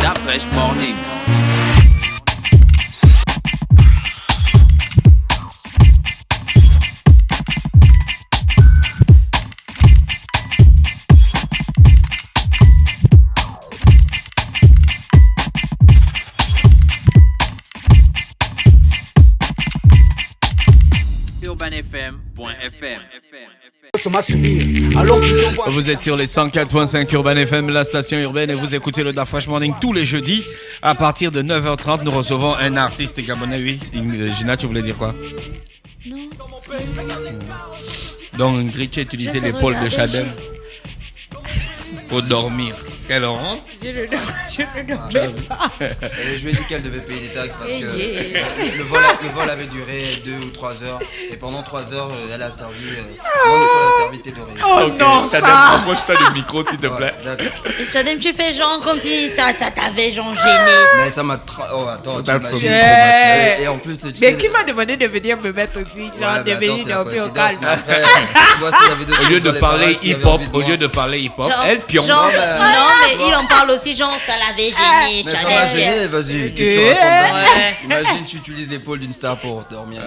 Da Fresh Morning. UrbanFM.fm. Vous êtes sur les 104.5 Urban FM, la station urbaine, et vous écoutez le Da Fresh Morning tous les jeudis. À partir de 9h30, nous recevons un artiste gabonais. Oui, Gina, tu voulais dire quoi? Non. Donc, Gritch utilisait l'épaule de Chadem pour dormir. Quelle honte! Je ne dormais pas. Et je lui ai dit qu'elle devait payer des taxes parce que le vol avait duré 2 ou 3 heures. Et pendant 3 heures, elle a servi. Mon épaule a servi thé d'oreiller. Oh Ok, non, Chadem, approche-toi du micro, s'il te plaît. D'accord. Chadem, tu fais genre comme si ça t'avait genre gêné. Mais ça m'a. Oh, attends, tu imagines. Yeah. Et en plus, tu Mais sais. qui m'a demandé de venir me mettre aussi, genre Ouais, de mais venir attends, c'est la dormir au coïncidence. calme. Mais après, tu vois, s'il y avait d'autres Au lieu de dans les parler barrages qui avaient hip-hop, envie de au moi. lieu de parler hip-hop, Genre, elle pionce. genre, bah, non, mais il en parle aussi, genre, ça l'avait gêné. Mais ça m'a Chadem. gêné, vas-y, que tu racontes. Ouais. Imagine, tu utilises l'épaule d'une star pour dormir.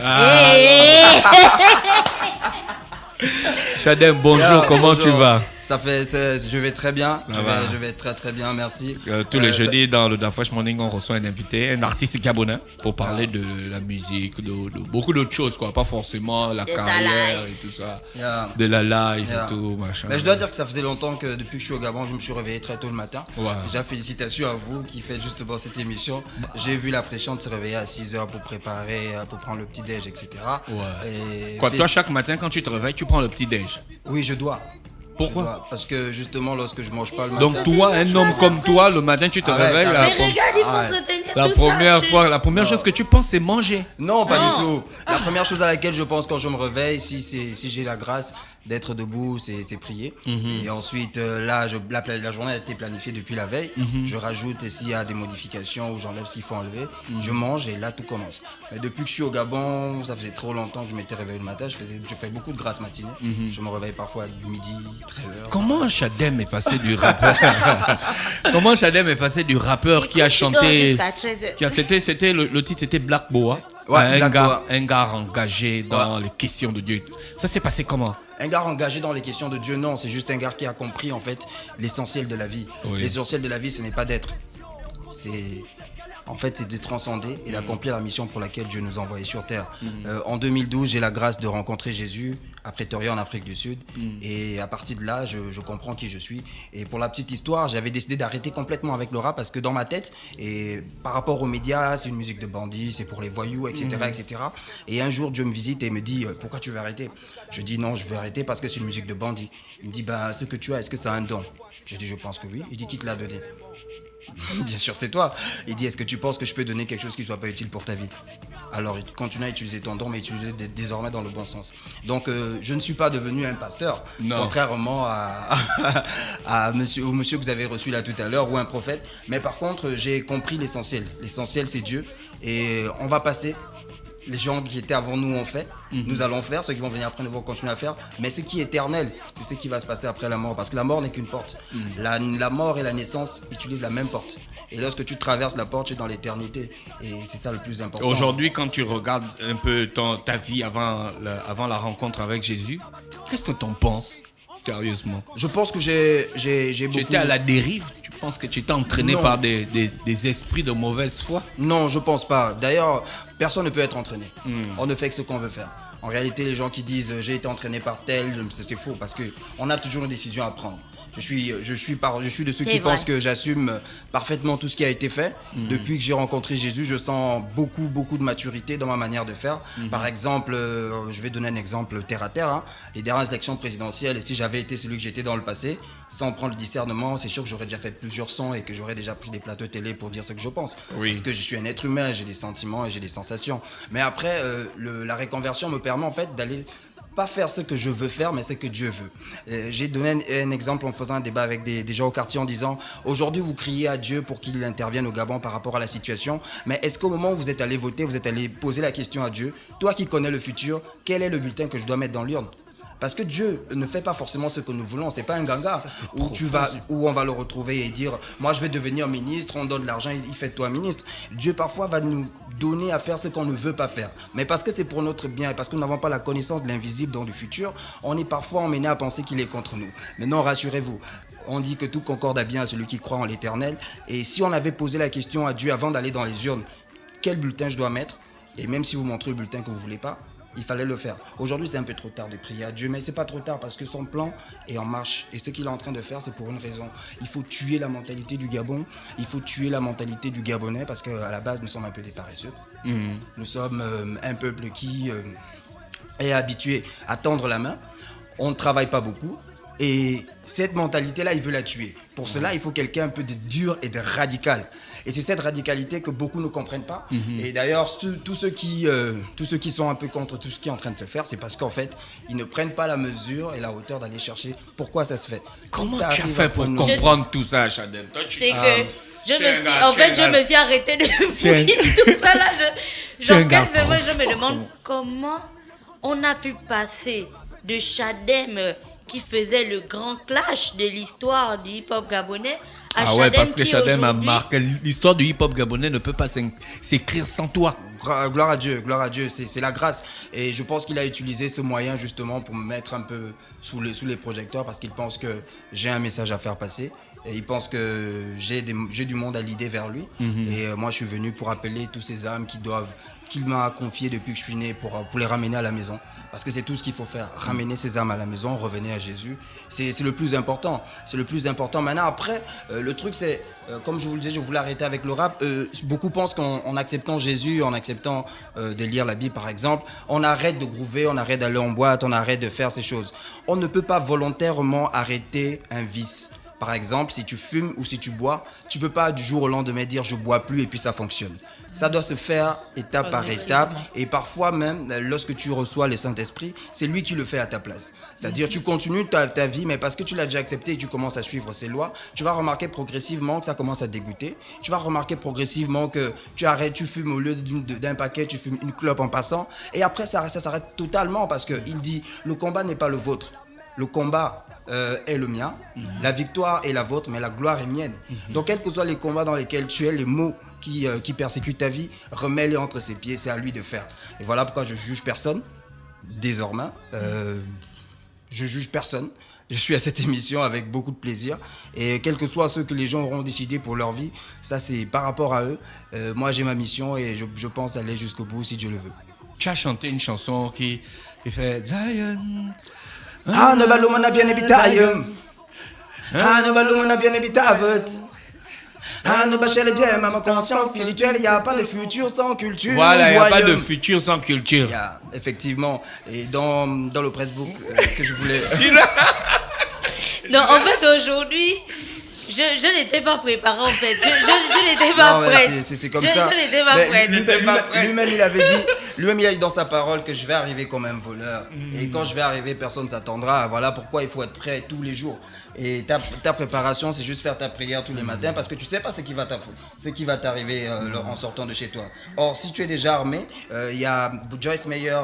Chadem, bonjour, Yeah, comment bonjour. tu vas? Je vais très bien. va. Je vais très très bien, merci. Tous les jeudis, dans le Da Fresh Morning, on reçoit un invité, un artiste gabonais, pour parler de la musique, de beaucoup d'autres choses, quoi. Pas forcément la De sa carrière life. et tout ça, Yeah. de la live Yeah. et tout, machin. Mais je dois dire que ça faisait longtemps que depuis que je suis au Gabon, je me suis réveillé très tôt le matin. Ouais. Déjà félicitations à vous qui faites justement cette émission. J'ai vu la pression de se réveiller à 6h pour préparer, pour prendre le petit déj, etc. Ouais. Et Quoi, toi, chaque matin, quand tu te réveilles, tu prends le petit déj. Oui, je dois. Pourquoi? Je dois. Parce que justement, lorsque je mange pas le matin. Donc toi, un homme comme toi, le matin, tu te Arrête, réveilles, arrête. Mais regarde, il faut Arrête. entretenir la tout première ça. fois, la première chose que tu penses, c'est manger. Non, pas Non. du tout. La première chose à laquelle je pense quand je me réveille, si j'ai la grâce d'être debout, c'est prier. Et ensuite, là, la journée a été planifiée depuis la veille. Je rajoute s'il y a des modifications ou j'enlève s'il faut enlever. Je mange et là, tout commence. Mais depuis que je suis au Gabon, ça faisait trop longtemps que je m'étais réveillé le matin. Je fais beaucoup de grâce matinée. Je me réveille parfois à midi, 13h. Comment Chadem est passé du rappeur Comment Chadem est passé du rappeur qui a Tu dors chanté jusqu'à 13h. c'était le titre c'était Black Boa. Ouais, Black Boa. Un gars engagé dans les questions de Dieu. Ça s'est passé comment? Un gars engagé dans les questions de Dieu, non, c'est juste un gars qui a compris en fait l'essentiel de la vie. Oui. L'essentiel de la vie, ce n'est pas d'être. C'est de transcender et d'accomplir la mission pour laquelle Dieu nous a envoyés sur terre. En 2012, j'ai la grâce de rencontrer Jésus à Pretoria en Afrique du Sud. Et à partir de là, je comprends qui je suis. Et pour la petite histoire, j'avais décidé d'arrêter complètement avec le rap parce que dans ma tête, et par rapport aux médias, c'est une musique de bandits, c'est pour les voyous, etc., etc. Et un jour, Dieu me visite et me dit pourquoi tu veux arrêter? Je dis non, je veux arrêter parce que c'est une musique de bandits. Il me dit ce que tu as, est-ce que c'est un don? Je dis je pense que oui. Il dit qui te l'a donné? Bien sûr, c'est toi. Il dit, est-ce que tu penses que je peux donner quelque chose qui ne soit pas utile pour ta vie? Alors, continue à utiliser ton don, mais utilise-le désormais dans le bon sens. Donc, je ne suis pas devenu un pasteur, Non. contrairement au monsieur que vous avez reçu là tout à l'heure, ou un prophète. Mais par contre, j'ai compris l'essentiel. L'essentiel, c'est Dieu. Et on va passer. Les gens qui étaient avant nous ont fait, nous allons faire, ceux qui vont venir après nous vont continuer à faire, mais ce qui est éternel, c'est ce qui va se passer après la mort, parce que la mort n'est qu'une porte. La mort et la naissance utilisent la même porte. Et lorsque tu traverses la porte, tu es dans l'éternité, et c'est ça le plus important. Aujourd'hui, quand tu regardes un peu ta vie avant la rencontre avec Jésus, qu'est-ce que tu en penses? Sérieusement. Je pense que j'ai Tu beaucoup... étais à la dérive? Tu penses que tu étais entraîné Non. par des esprits de mauvaise foi? Non, je pense pas. D'ailleurs, personne ne peut être entraîné. On ne fait que ce qu'on veut faire. En réalité, les gens qui disent j'ai été entraîné par tel, c'est faux parce que on a toujours une décision à prendre. Je suis de ceux C'est qui vrai. pensent que j'assume parfaitement tout ce qui a été fait. Depuis que j'ai rencontré Jésus, je sens beaucoup de maturité dans ma manière de faire. Par exemple, je vais donner un exemple terre à terre. Les dernières élections présidentielles, et si j'avais été celui que j'étais dans le passé, sans prendre le discernement, c'est sûr que j'aurais déjà fait plusieurs sons et que j'aurais déjà pris des plateaux télé pour dire ce que je pense. Oui. Parce que je suis un être humain, j'ai des sentiments et j'ai des sensations. Mais après, la réconversion me permet en fait d'aller pas faire ce que je veux faire, mais ce que Dieu veut. J'ai donné un exemple en faisant un débat avec des gens au quartier en disant aujourd'hui vous criez à Dieu pour qu'il intervienne au Gabon par rapport à la situation, mais est-ce qu'au moment où vous êtes allé voter, vous êtes allé poser la question à Dieu, toi qui connais le futur, quel est le bulletin que je dois mettre dans l'urne? Parce que Dieu ne fait pas forcément ce que nous voulons. C'est pas un ganga où on va le retrouver et dire moi je vais devenir ministre, on donne de l'argent, il fait de toi ministre. Dieu parfois va nous donner à faire ce qu'on ne veut pas faire. Mais parce que c'est pour notre bien et parce que nous n'avons pas la connaissance de l'invisible dans le futur, on est parfois emmené à penser qu'il est contre nous. Mais non, rassurez-vous. On dit que tout concorde à bien à celui qui croit en l'éternel. Et si on avait posé la question à Dieu avant d'aller dans les urnes, quel bulletin je dois mettre? Et même si vous montrez le bulletin que vous ne voulez pas, il fallait le faire. Aujourd'hui, c'est un peu trop tard de prier à Dieu, mais c'est pas trop tard parce que son plan est en marche. Et ce qu'il est en train de faire, c'est pour une raison. Il faut tuer la mentalité du Gabon, il faut tuer la mentalité du Gabonais parce qu'à la base, nous sommes un peu des paresseux. Nous sommes un peuple qui est habitué à tendre la main. On ne travaille pas beaucoup. Et cette mentalité-là, il veut la tuer. Pour cela, il faut quelqu'un un peu de dur et de radical. Et c'est cette radicalité que beaucoup ne comprennent pas. Et d'ailleurs, tous ceux qui sont un peu contre tout ce qui est en train de se faire, c'est parce qu'en fait, ils ne prennent pas la mesure et la hauteur d'aller chercher pourquoi ça se fait. Comment tu as fait pour comprendre tout ça, Chadem? C'est que je me suis arrêtée depuis tout ça là. Je me demande comment on a pu passer de Chadem qui faisait le grand clash de l'histoire du hip-hop gabonais à Chadem. Ah ouais, parce que qui Chadem a aujourd'hui... marqué. L'histoire du hip-hop gabonais ne peut pas s'écrire sans toi. Gloire à Dieu, c'est la grâce. Et je pense qu'il a utilisé ce moyen justement pour me mettre un peu sous les projecteurs parce qu'il pense que j'ai un message à faire passer. Et il pense que j'ai du monde à l'idée vers lui. Et moi, je suis venu pour appeler tous ces âmes qu'il m'a confiées depuis que je suis né pour les ramener à la maison. Parce que c'est tout ce qu'il faut faire, ramener ces âmes à la maison, revenir à Jésus. C'est le plus important. C'est le plus important. Maintenant, après, le truc, c'est, comme je vous le disais, je voulais arrêter avec le rap. Beaucoup pensent qu'en acceptant Jésus, en acceptant de lire la Bible, par exemple, on arrête de groover, on arrête d'aller en boîte, on arrête de faire ces choses. On ne peut pas volontairement arrêter un vice. Par exemple, si tu fumes ou si tu bois, tu ne peux pas du jour au lendemain dire je ne bois plus et puis ça fonctionne. Ça doit se faire étape par étape et parfois même lorsque tu reçois le Saint-Esprit, c'est lui qui le fait à ta place. C'est-à-dire tu continues ta vie mais parce que tu l'as déjà accepté et tu commences à suivre ses lois, tu vas remarquer progressivement que ça commence à te dégoûter. Tu vas remarquer progressivement que tu arrêtes, tu fumes au lieu d'un paquet, tu fumes une clope en passant et après ça s'arrête totalement parce qu'il dit le combat n'est pas le vôtre. Le combat est le mien, la victoire est la vôtre, mais la gloire est mienne. Donc, quels que soient les combats dans lesquels tu es, les maux qui persécutent ta vie, remets-les entre ses pieds, c'est à lui de faire. Et voilà pourquoi je juge personne, désormais. Je juge personne. Je suis à cette émission avec beaucoup de plaisir. Et quels que soient ceux que les gens auront décidé pour leur vie, ça c'est par rapport à eux. Moi, j'ai ma mission et je pense aller jusqu'au bout si Dieu le veut. Tu as chanté une chanson qui fait Zion. Ah, ne balou mon a bien habitayum. Ah, ne balou mon a bien habitavet. Ah, ne bâchez bien, ma conscience spirituelle, il n'y a pas de futur sans culture. Voilà, il n'y a pas de futur sans culture. Effectivement. Et dans le pressbook que je voulais. Non, en fait, aujourd'hui, je n'étais pas préparée, en fait. Je n'étais pas prête. C'est comme ça. Je n'étais pas prête. Lui-même, il avait dit dans sa parole que je vais arriver comme un voleur. Et quand je vais arriver, personne ne s'attendra. Voilà pourquoi il faut être prêt tous les jours. Et ta préparation, c'est juste faire ta prière tous les matins parce que tu ne sais pas ce qui va t'arriver en sortant de chez toi. Or, si tu es déjà armé, il y a Joyce Meyer,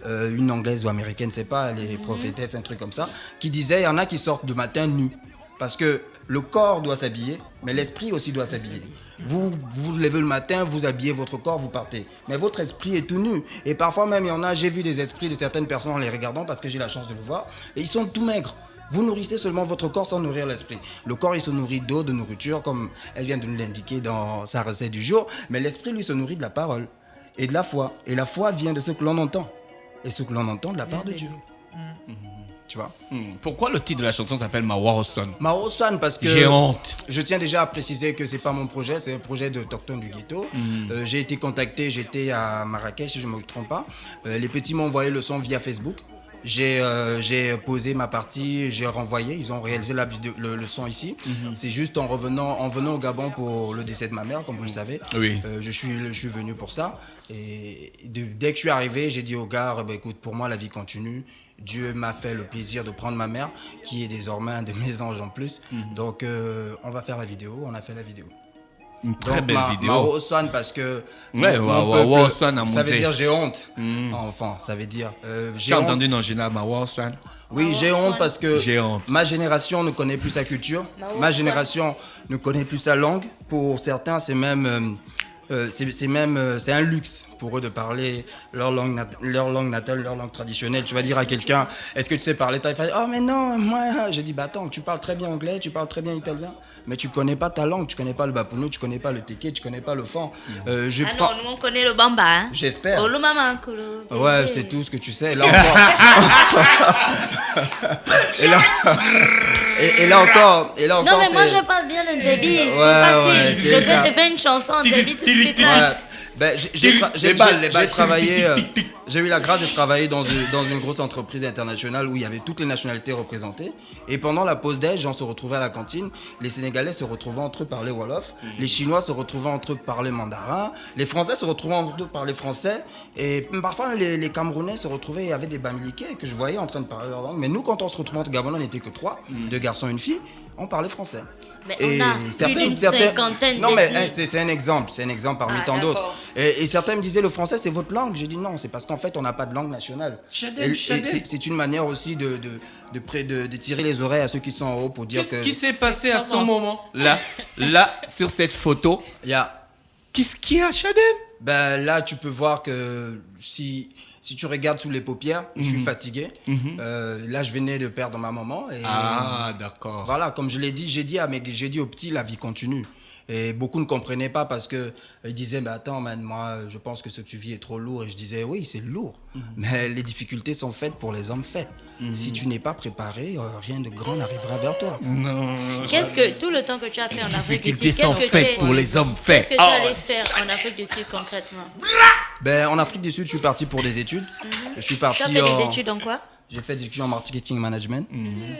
une anglaise ou américaine, c'est pas, les prophétesses, un truc comme ça, qui disait il y en a qui sortent de matin nus. Parce que le corps doit s'habiller, mais l'esprit aussi doit s'habiller. Vous vous levez le matin, vous habillez votre corps, vous partez. Mais votre esprit est tout nu. Et parfois même, il y en a, j'ai vu des esprits de certaines personnes en les regardant parce que j'ai la chance de le voir. Et ils sont tout maigres. Vous nourrissez seulement votre corps sans nourrir l'esprit. Le corps, il se nourrit d'eau, de nourriture, comme elle vient de nous l'indiquer dans sa recette du jour. Mais l'esprit, lui, se nourrit de la parole et de la foi. Et la foi vient de ce que l'on entend. Et ce que l'on entend de la part de Dieu. Tu vois. Pourquoi le titre de la chanson s'appelle Mawaroson? Mawaroson parce que j'ai honte. Je tiens déjà à préciser que c'est pas mon projet, c'est un projet de Tocton du Ghetto. J'ai été contacté, j'étais à Marrakech si je ne me trompe pas. Les petits m'ont envoyé le son via Facebook. J'ai posé ma partie, j'ai renvoyé, ils ont réalisé le son ici. C'est juste en venant au Gabon pour le décès de ma mère, comme vous le savez. Oui. Je suis venu pour ça. Et dès que je suis arrivé, j'ai dit au gars, écoute, pour moi la vie continue. Dieu m'a fait le plaisir de prendre ma mère, qui est désormais un de mes anges en plus. Donc on va faire la vidéo, on a fait la vidéo. Une très Donc, belle vidéo. Mao Swan parce que Ouais, mon Mao peuple, Swan a ça monté. veut dire j'ai honte. Enfin, ça veut dire j'ai J'ai honte. entendu dans Gina Mao Swan. Oui, Mao j'ai Swan. honte parce que J'ai honte. ma génération ne connaît plus sa culture. Mao Ma Swan. génération ne connaît plus sa langue. Pour certains, c'est même c'est un luxe pour eux de parler leur langue natale, leur langue traditionnelle. Tu vas dire à quelqu'un, est-ce que tu sais parler thaï? Oh mais non, moi, j'ai dit, bah attends, tu parles très bien anglais, tu parles très bien italien, mais tu connais pas ta langue, tu connais pas le bapuno, tu connais pas le teke, tu connais pas le fan. Je Ah prends... non, nous on connaît le bamba. Hein. J'espère. Olu mama kulu. Ouais, c'est tout ce que tu sais. Et là encore. et là encore. Non, mais moi c'est- je parle bien le débit. C'est Ouais, facile. c'est Je ça. peux te faire une chanson en débit tout de suite. Ouais. là. Ben, Les balles. j'ai travaillé, j'ai eu la grâce de travailler dans une grosse entreprise internationale où il y avait toutes les nationalités représentées. Et pendant la pause déj, on se retrouvait à la cantine. Les Sénégalais se retrouvaient entre eux parler Wolof. Les Chinois se retrouvaient entre eux parler mandarin. Les Français se retrouvaient entre eux parler français. Et parfois, les Camerounais se retrouvaient, il y avait des Bamileke que je voyais en train de parler leur langue. Mais nous, quand on se retrouvait entre Gabonais, on n'était que 3, 2 garçons et une fille. On parlait français. Mais on a plus d'une cinquantaine Non, mais d'ethnies. c'est un exemple parmi Ah, tant d'accord. d'autres. Et certains me disaient le français c'est votre langue. J'ai dit non, c'est parce qu'en fait on n'a pas de langue nationale. Et c'est une manière aussi de tirer les oreilles à ceux qui sont en haut pour dire Qu'est-ce que. qui s'est passé à ce moment? Là, sur cette photo, Il y a- qu'est-ce qu'il y a, Chadem? Ben là tu peux voir que si tu regardes sous les paupières, je suis fatigué. Là je venais de perdre ma maman. Et Ah, d'accord. Voilà, comme je l'ai dit, j'ai dit aux petits, la vie continue. Et beaucoup ne comprenaient pas parce que ils disaient, mais attends, man, moi, je pense que ce que tu vis est trop lourd. Et je disais, oui, c'est lourd. Mais les difficultés sont faites pour les hommes faits. Si tu n'es pas préparé, rien de grand n'arrivera vers toi. Qu'est-ce que tout le temps que tu as fait en Afrique du Difficultés Sud, sont qu'est-ce que faites pour les hommes faits. Qu'est-ce que tu allais faire en Afrique du Sud concrètement? Ben, en Afrique du Sud, je suis parti pour des études. Je suis parti Tu as fait des études en quoi? J'ai fait des études en marketing management.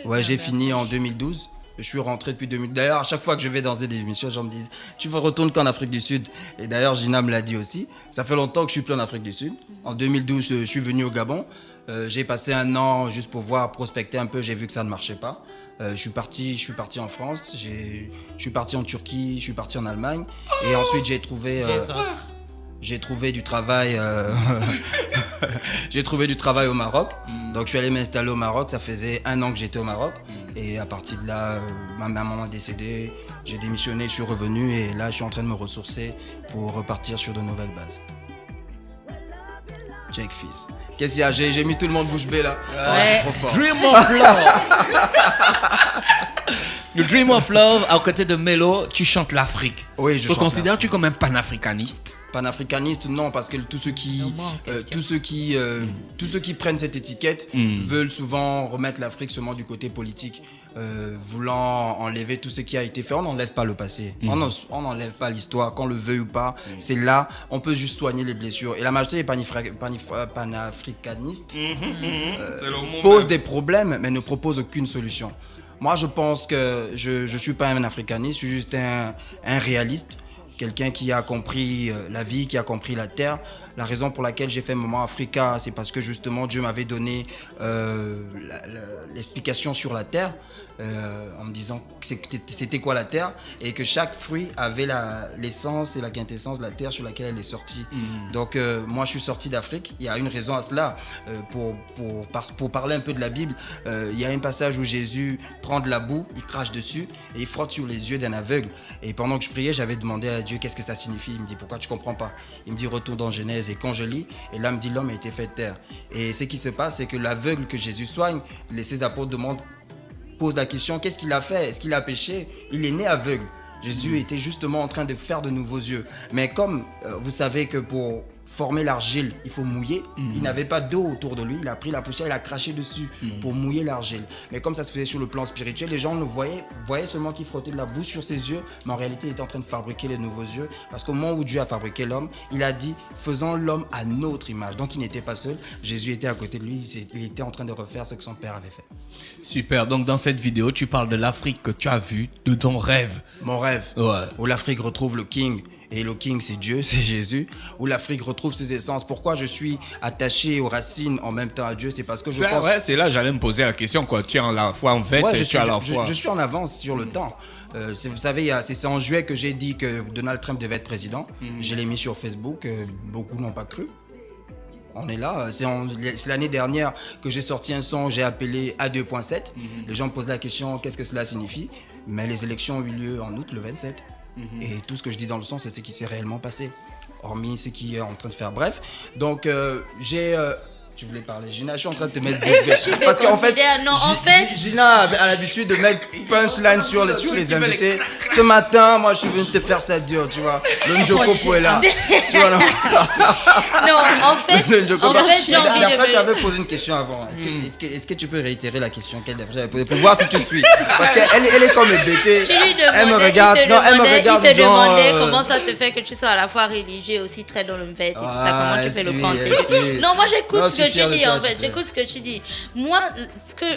Ouais, j'ai fini en 2012. Je suis rentré depuis 2000. D'ailleurs, à chaque fois que je vais dans des émissions, les gens me disent tu retournes qu'en Afrique du Sud. Et d'ailleurs, Gina me l'a dit aussi. Ça fait longtemps que je suis plus en Afrique du Sud. En 2012, je suis venu au Gabon. J'ai passé un an juste pour voir, prospecter un peu. J'ai vu que ça ne marchait pas. Je suis parti en France. Je suis parti en Turquie. Je suis parti en Allemagne. Et ensuite, j'ai trouvé du travail. J'ai trouvé du travail au Maroc. Donc je suis allé m'installer au Maroc. Ça faisait 1 an que j'étais au Maroc. Et à partir de là, ma maman est décédée. J'ai démissionné, je suis revenu. Et là, je suis en train de me ressourcer pour repartir sur de nouvelles bases. Jake Fils. Qu'est-ce qu'il y a? J'ai mis tout le monde bouche bée là. Oh, je suis trop fort. Dream of Love. Le Dream of Love, à côté de Melo, tu chantes l'Afrique. Oui, je Te chante considères-tu comme un panafricaniste? Panafricaniste, non, parce que tous ceux qui prennent cette étiquette veulent souvent remettre l'Afrique seulement du côté politique, voulant enlever tout ce qui a été fait. On n'enlève pas le passé, on n'enlève pas l'histoire, qu'on le veuille ou pas. C'est là, on peut juste soigner les blessures. Et la majorité des panafricanistes posent des problèmes, mais ne proposent aucune solution. Moi, je pense que je suis pas un africaniste, je suis juste un réaliste. Quelqu'un qui a compris la vie, qui a compris la terre. La raison pour laquelle j'ai fait Moment Africa, c'est parce que justement Dieu m'avait donné l'explication sur la terre, en me disant que c'était quoi la terre, et que chaque fruit avait l'essence et la quintessence de la terre sur laquelle elle est sortie. Donc moi je suis sorti d'Afrique, il y a une raison à cela. Pour parler un peu de la Bible, il y a un passage où Jésus prend de la boue, il crache dessus et il frotte sur les yeux d'un aveugle. Et pendant que je priais, j'avais demandé à Dieu qu'est-ce que ça signifie. Il me dit pourquoi tu comprends pas. Il me dit retourne dans Genèse. Et quand je lis, et là me dit l'homme a été fait de terre. Et ce qui se passe, c'est que l'aveugle que Jésus soigne, ses apôtres posent la question qu'est-ce qu'il a fait? Est-ce qu'il a péché? Il est né aveugle. Jésus était justement en train de faire de nouveaux yeux. Mais comme vous savez que pour former l'argile, il faut mouiller. Il n'avait pas d'eau autour de lui. Il a pris la poussière, il a craché dessus pour mouiller l'argile. Mais comme ça se faisait sur le plan spirituel, les gens le voyaient seulement qu'il frottait de la boue sur ses yeux. Mais en réalité, il était en train de fabriquer les nouveaux yeux. Parce qu'au moment où Dieu a fabriqué l'homme, il a dit faisons l'homme à notre image. Donc il n'était pas seul. Jésus était à côté de lui. Il était en train de refaire ce que son père avait fait. Super, donc dans cette vidéo, tu parles de l'Afrique que tu as vue, de ton rêve. Mon rêve, Ouais. où l'Afrique retrouve le King. Et le King, c'est Dieu, c'est Jésus. Où l'Afrique retrouve ses essences. Pourquoi je suis attaché aux racines en même temps à Dieu? C'est parce que je pense... Ouais, c'est là j'allais me poser la question, quoi. Tu es à la fois en fait Ouais, et tu es à la fois... je suis en avance sur le temps. Vous savez, c'est en juillet que j'ai dit que Donald Trump devait être président. Je l'ai mis sur Facebook, beaucoup n'ont pas cru. On est là, c'est l'année dernière que j'ai sorti un son, j'ai appelé A2.7. Les gens me posent la question, qu'est-ce que cela signifie? Mais les élections ont eu lieu en août, le 27. Et tout ce que je dis dans le son, c'est ce qui s'est réellement passé. Hormis ce qui est en train de faire. Bref, donc tu voulais parler, Gina, je suis en train de te mettre des parce qu'en fait, Gina a l'habitude de mettre punchline sur les invités. Ce matin, moi, je suis venu te faire ça dur, tu vois. Le Njoko est là. Tu vois, non, en fait, j'ai envie de j'avais posé une question avant. Est-ce que tu peux réitérer la question qu'elle j'avais posée pour voir si tu suis? Parce qu'elle est comme bêtée. Elle me regarde. Il te demandait comment ça se fait que tu sois à la fois religieux et aussi très dans le fait. Comment tu fais le contexte? Non, moi, j'écoute ce que tu dis en fait, j'écoute ce que tu dis. Moi,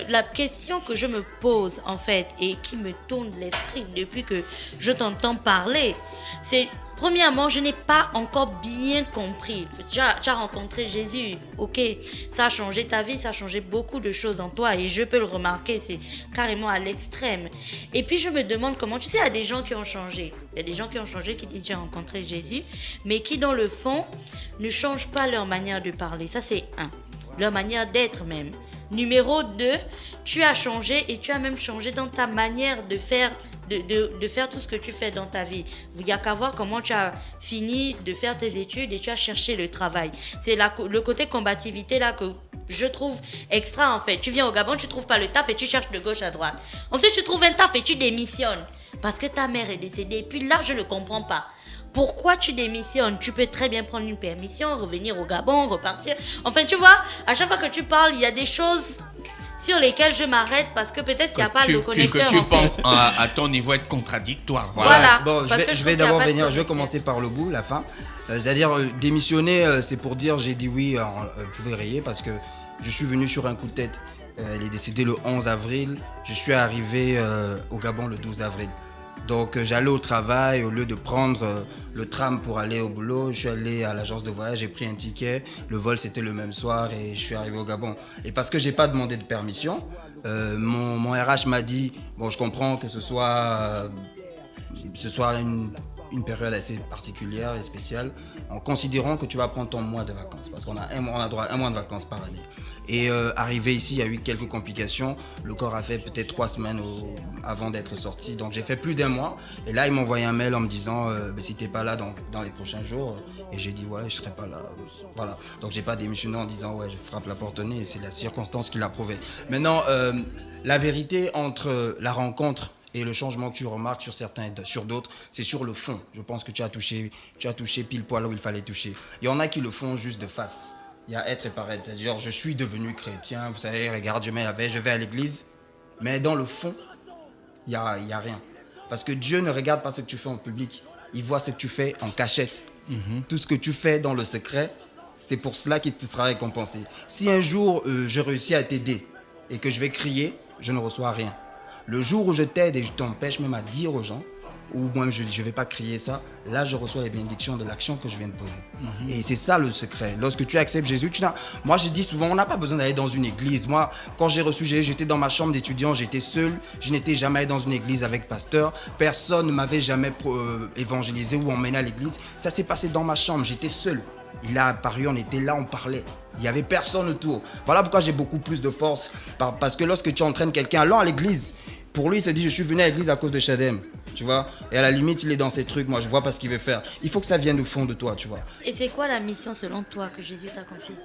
la question que je me pose en fait et qui me tourne l'esprit depuis que je t'entends parler, c'est premièrement, je n'ai pas encore bien compris. Tu as rencontré Jésus, ok, ça a changé ta vie, ça a changé beaucoup de choses en toi et je peux le remarquer, c'est carrément à l'extrême. Et puis je me demande comment, tu sais, il y a des gens qui ont changé. Il y a des gens qui ont changé, qui disent j'ai rencontré Jésus, mais qui dans le fond ne changent pas leur manière de parler. Ça c'est un. Leur manière d'être même. Numéro 2, tu as changé et tu as même changé dans ta manière de faire tout ce que tu fais dans ta vie. Il n'y a qu'à voir comment tu as fini de faire tes études et tu as cherché le travail. C'est le côté combativité là que je trouve extra en fait. Tu viens au Gabon, tu ne trouves pas le taf et tu cherches de gauche à droite. Ensuite, tu trouves un taf et tu démissionnes parce que ta mère est décédée. Puis là, je ne comprends pas. Pourquoi tu démissionnes? Tu peux très bien prendre une permission, revenir au Gabon, repartir. Enfin, tu vois, à chaque fois que tu parles, il y a des choses sur lesquelles je m'arrête parce que peut-être qu'il n'y a pas le connecteur. Que tu penses à ton niveau être contradictoire. Voilà. Bon, je vais d'abord venir, je vais commencer par le bout, la fin. C'est-à-dire, démissionner, c'est pour dire j'ai dit oui, vous pouvez rayer parce que je suis venu sur un coup de tête. Elle est décédée le 11 avril. Je suis arrivé au Gabon le 12 avril. Donc j'allais au travail, au lieu de prendre le tram pour aller au boulot, je suis allé à l'agence de voyage, j'ai pris un ticket, le vol c'était le même soir et je suis arrivé au Gabon. Et parce que j'ai pas demandé de permission, mon RH m'a dit, bon je comprends que ce soit une période assez particulière et spéciale, en considérant que tu vas prendre ton mois de vacances, parce qu'on a droit à un mois de vacances par année. Et arrivé ici, il y a eu quelques complications. Le corps a fait peut-être 3 semaines avant d'être sorti. Donc j'ai fait plus d'1 mois. Et là, ils m'ont envoyé un mail en me disant si t'es pas là dans les prochains jours. Et j'ai dit ouais, je serai pas là. Voilà. Donc j'ai pas démissionné en disant ouais, je frappe la porte au nez. C'est la circonstance qui l'a prouvé. Maintenant, la vérité entre la rencontre et le changement que tu remarques sur certains et sur d'autres, c'est sur le fond. Je pense que tu as touché pile poil où il fallait toucher. Il y en a qui le font juste de face. Il y a être et paraître. C'est-à-dire, je suis devenu chrétien, vous savez, regarde, je vais à l'église. Mais dans le fond, il y a rien. Parce que Dieu ne regarde pas ce que tu fais en public. Il voit ce que tu fais en cachette. Tout ce que tu fais dans le secret, c'est pour cela qu'il te sera récompensé. Si un jour, je réussis à t'aider et que je vais crier, je ne reçois rien. Le jour où je t'aide et je t'empêche même à dire aux gens, ou moi je ne vais pas crier ça, là je reçois les bénédictions de l'action que je viens de poser. Et c'est ça le secret. Lorsque tu acceptes Jésus, moi je dis souvent, on n'a pas besoin d'aller dans une église. Moi, quand j'ai reçu Jésus, j'étais dans ma chambre d'étudiant, j'étais seul, je n'étais jamais allé dans une église avec pasteur, personne ne m'avait jamais évangélisé ou emmené à l'église. Ça s'est passé dans ma chambre, j'étais seul. Il a apparu, on était là, on parlait. Il n'y avait personne autour. Voilà pourquoi j'ai beaucoup plus de force. Parce que lorsque tu entraînes quelqu'un allant à l'église, pour lui, il s'est dit, je suis venu à l'église à cause de Shadem, tu vois. Et à la limite, il est dans ses trucs, moi, je vois pas ce qu'il veut faire. Il faut que ça vienne au fond de toi, tu vois. Et c'est quoi la mission, selon toi, que Jésus t'a confiée?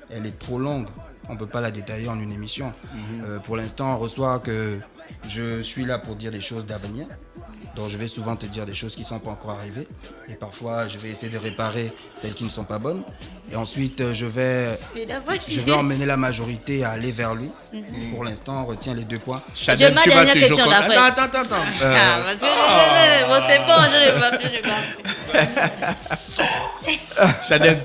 Elle est trop longue. On ne peut pas la détailler en une émission. Pour l'instant, on reçoit que je suis là pour dire des choses d'avenir. Donc, je vais souvent te dire des choses qui ne sont pas encore arrivées. Et parfois, je vais essayer de réparer celles qui ne sont pas bonnes. Et ensuite, je vais emmener la majorité à aller vers lui. Pour l'instant, on retient les 2 points. Shadem, tu vas toujours... Attends. Bon, c'est bon, je l'ai pas. Shadem,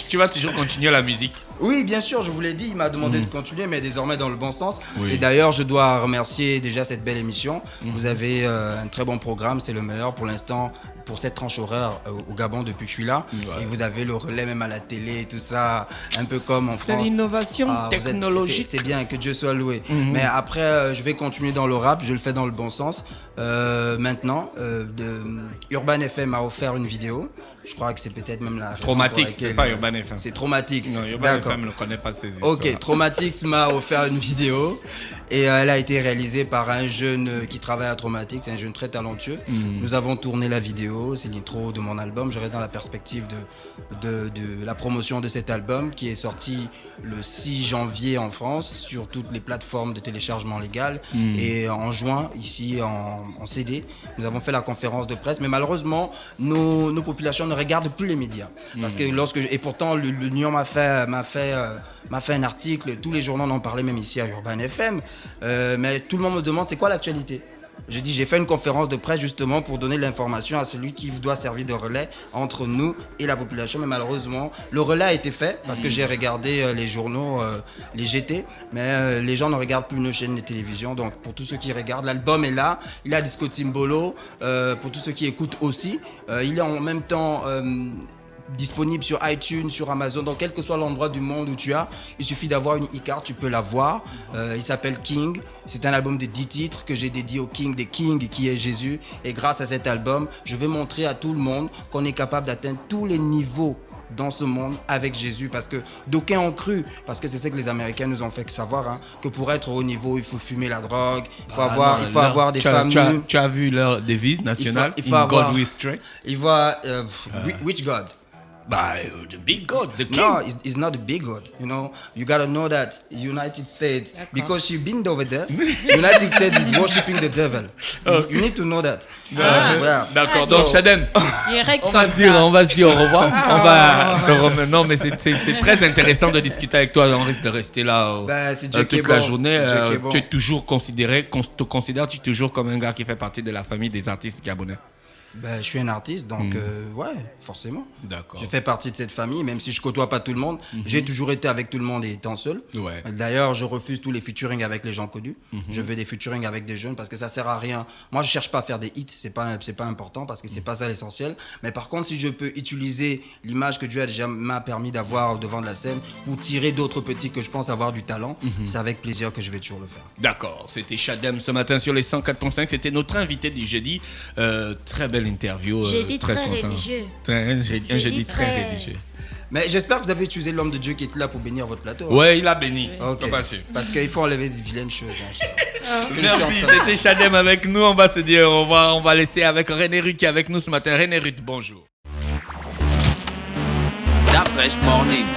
tu vas toujours continuer la musique. Oui, bien sûr, je vous l'ai dit, il m'a demandé de continuer, mais désormais dans le bon sens. Oui. Et d'ailleurs, je dois remercier déjà cette belle émission. Vous avez un très bon bon programme, c'est le meilleur pour l'instant pour cette tranche horaire au Gabon depuis que je suis là. Ouais. Et vous avez le relais même à la télé, tout ça, un peu comme en France. C'est l'innovation technologique. C'est bien, que Dieu soit loué. Mais après, je vais continuer dans le rap, je le fais dans le bon sens. Maintenant, Urban FM m'a offert une vidéo. Je crois que c'est peut-être même la... Traumatix, c'est pas Urban FM. C'est Traumatix. Non, Urban FM ne connaît pas ces histoires. Ok, Traumatix m'a offert une vidéo et elle a été réalisée par un jeune qui travaille à Traumatix, un jeune très talentueux. Nous avons tourné la vidéo, c'est l'intro de mon album. Je reste dans la perspective de la promotion de cet album qui est sorti le 6 janvier en France sur toutes les plateformes de téléchargement légal. Et en juin, ici en CD, nous avons fait la conférence de presse. Mais malheureusement, nos populations ne regardent plus les médias. Parce que et pourtant, l'Union m'a fait un article, tous les journaux en ont parlé, même ici à Urban FM. Mais tout le monde me demande c'est quoi l'actualité. J'ai fait une conférence de presse justement pour donner l'information à celui qui doit servir de relais entre nous et la population. Mais malheureusement, le relais a été fait parce que j'ai regardé les journaux, les GT, mais les gens ne regardent plus nos chaînes de télévision. Donc pour tous ceux qui regardent, l'album est là. Il a Disco Timbolo. Pour tous ceux qui écoutent aussi, il est en même temps... disponible sur iTunes, sur Amazon, dans quel que soit l'endroit du monde où tu as. Il suffit d'avoir une e-card, tu peux la voir. Il s'appelle King. C'est un album de 10 titres que j'ai dédié au King des Kings, qui est Jésus. Et grâce à cet album, je vais montrer à tout le monde qu'on est capable d'atteindre tous les niveaux dans ce monde avec Jésus, parce que d'aucuns ont cru, parce que c'est ce que les Américains nous ont fait savoir, hein, que pour être au niveau, il faut fumer la drogue, il faut avoir des femmes nues. Tu as vu leur devise nationale, il faut In avoir, God We Stray. Il va, which God? The big God, the king. No, it's not the big God. You know, you gotta know that United States, because she's been over there, United States is worshiping the devil. You need to know that. D'accord. Donc, Shadem, on va se dire au revoir. Non, mais c'est très intéressant de discuter avec toi. On risque de rester là toute la journée. Tu es toujours considéré, te considères-tu toujours comme un gars qui fait partie de la famille des artistes gabonais? Je suis un artiste, donc ouais, forcément. D'accord. Je fais partie de cette famille, même si je côtoie pas tout le monde. J'ai toujours été avec tout le monde et étant seul. Ouais. D'ailleurs, je refuse tous les featuring avec les gens connus. Je veux des featuring avec des jeunes parce que ça sert à rien. Moi, je cherche pas à faire des hits, c'est pas important parce que c'est pas ça l'essentiel. Mais par contre, si je peux utiliser l'image que Dieu m'a permis d'avoir devant de la scène pour tirer d'autres petits que je pense avoir du talent, c'est avec plaisir que je vais toujours le faire. D'accord. C'était Shadem ce matin sur les 104.5. C'était notre invité du jeudi. Très belle interview. Jeudi très très content. religieux. Un jeudi très religieux. Mais j'espère que vous avez utilisé l'homme de Dieu qui est là pour bénir votre plateau. Ouais, il a béni. Ok. Parce qu'il faut enlever des vilaines choses. Merci, c'était Shadem avec nous. On va se dire au revoir. On va laisser avec René Ruth qui est avec nous ce matin. René Ruth, bonjour. Da Fresh Morning.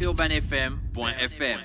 UrbanFM.fm